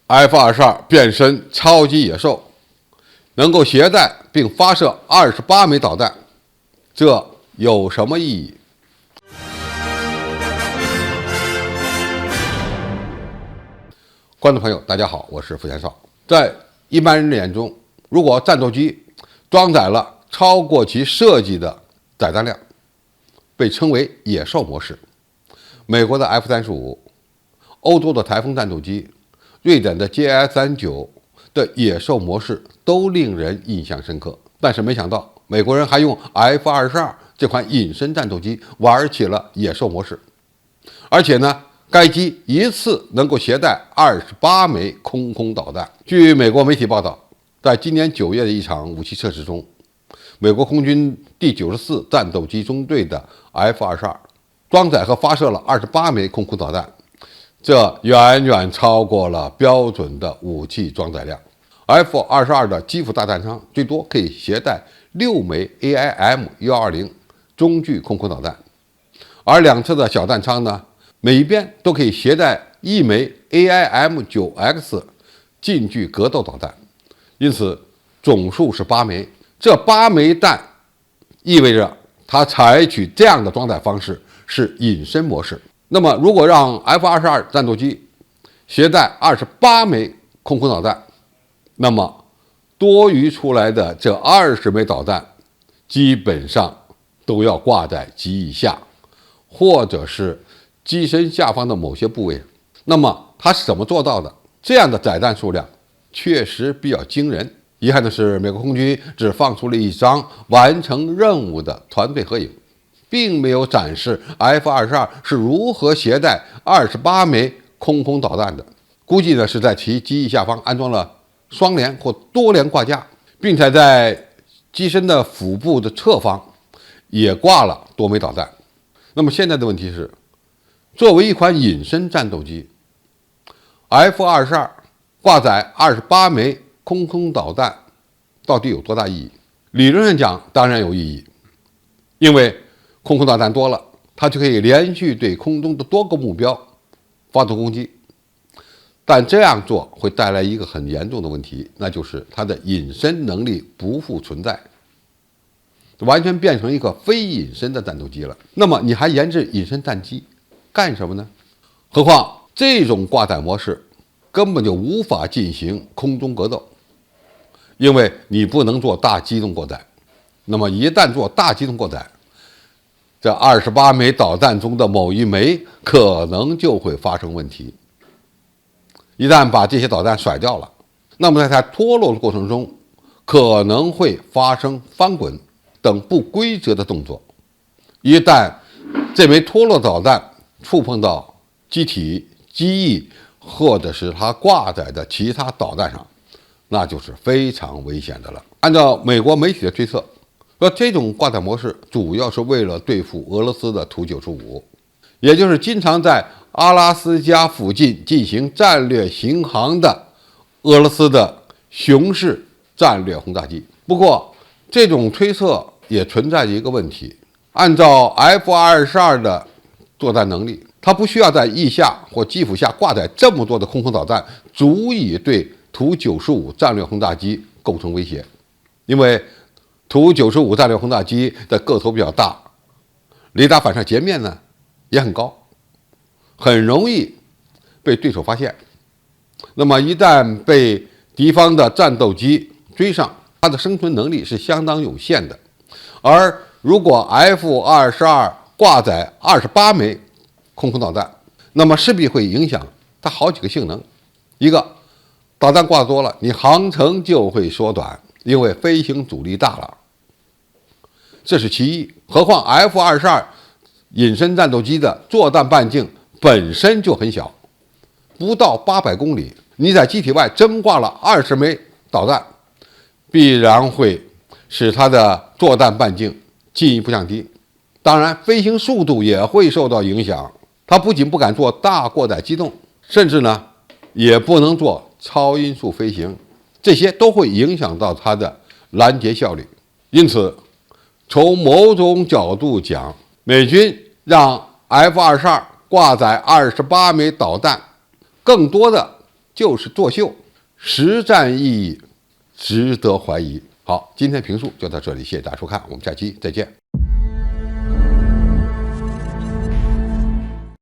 F-22变身超级野兽，能够携带并发射28枚导弹，这有什么意义？观众朋友，大家好，我是付前少。在一般人的眼中，如果战斗机装载了超过其设计的载弹量，被称为野兽模式。美国的 F-35、欧洲的台风战斗机、瑞典的 JS-39的野兽模式都令人印象深刻。但是没想到，美国人还用 F-22这款隐身战斗机玩起了野兽模式，而且呢，该机一次能够携带28枚空导弹。据美国媒体报道，在今年9月的一场武器测试中，美国空军第94战斗机中队的 F-22装载和发射了28枚空导弹，这远远超过了标准的武器装载量。F-22的基辅大弹仓最多可以携带6枚 AIM-120中距空导弹，而两侧的小弹仓呢，每一边都可以携带1枚 AIM-9X 近距格斗导弹，因此总数是8枚。这8枚弹意味着它采取这样的装载方式是隐身模式。那么，如果让 F-22战斗机携带28枚空导弹，那么多余出来的这20枚导弹，基本上都要挂在机翼下，或者是机身下方的某些部位。那么它是怎么做到的？这样的载弹数量确实比较惊人。遗憾的是，美国空军只放出了一张完成任务的团队合影，并没有展示 F-22是如何携带28枚空导弹的。估计呢是在其机翼下方安装了双联或多联挂架，并且在机身的腹部的侧方也挂了多枚导弹。那么现在的问题是，作为一款隐身战斗机， F-22挂载28枚空导弹到底有多大意义？理论上讲当然有意义，因为空导弹多了，它就可以连续对空中的多个目标发动攻击。但这样做会带来一个很严重的问题，那就是它的隐身能力不复存在，完全变成一个非隐身的战斗机了。那么你还研制隐身战机干什么呢？何况这种挂载模式根本就无法进行空中格斗，因为你不能做大机动过载。那么一旦做大机动过载，这28枚导弹中的某一枚可能就会发生问题。一旦把这些导弹甩掉了，那么在它脱落的过程中，可能会发生翻滚等不规则的动作。一旦这枚脱落导弹触碰到机体、机翼，或者是它挂载的其他导弹上，那就是非常危险的了。按照美国媒体的推测，说这种挂载模式主要是为了对付俄罗斯的图95，也就是经常在阿拉斯加附近进行战略巡航的俄罗斯的熊式战略轰炸机。不过，这种推测也存在着一个问题：按照 F-22的作战能力，它不需要在翼下或机腹下挂载这么多的空导弹，足以对图95战略轰炸机构成威胁。因为图95战略轰炸机的个头比较大，雷达反射截面呢也很高，很容易被对手发现。那么一旦被敌方的战斗机追上，它的生存能力是相当有限的。而如果 F-22挂载28枚空导弹，那么势必会影响它好几个性能。一个，导弹挂多了，你航程就会缩短，因为飞行阻力大了，这是其一。何况 F-22隐身战斗机的作战半径本身就很小，不到800公里，你在机体外真挂了20枚导弹，必然会使它的作战半径进一步降低。当然，飞行速度也会受到影响。它不仅不敢做大过载机动，甚至呢，也不能做超音速飞行，这些都会影响到它的拦截效率。因此，从某种角度讲，美军让 F-22挂载28枚导弹，更多的就是作秀，实战意义值得怀疑。好，今天评述就到这里，谢谢大家收看，我们下期再见。